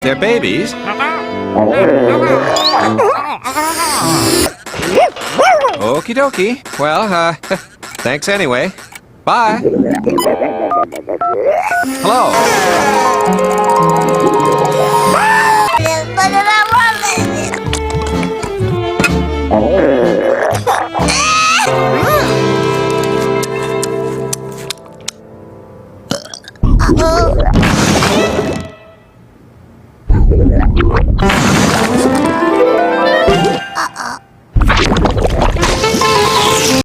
They're babies. Okie dokie. Well, thanks anyway. Bye. Hello.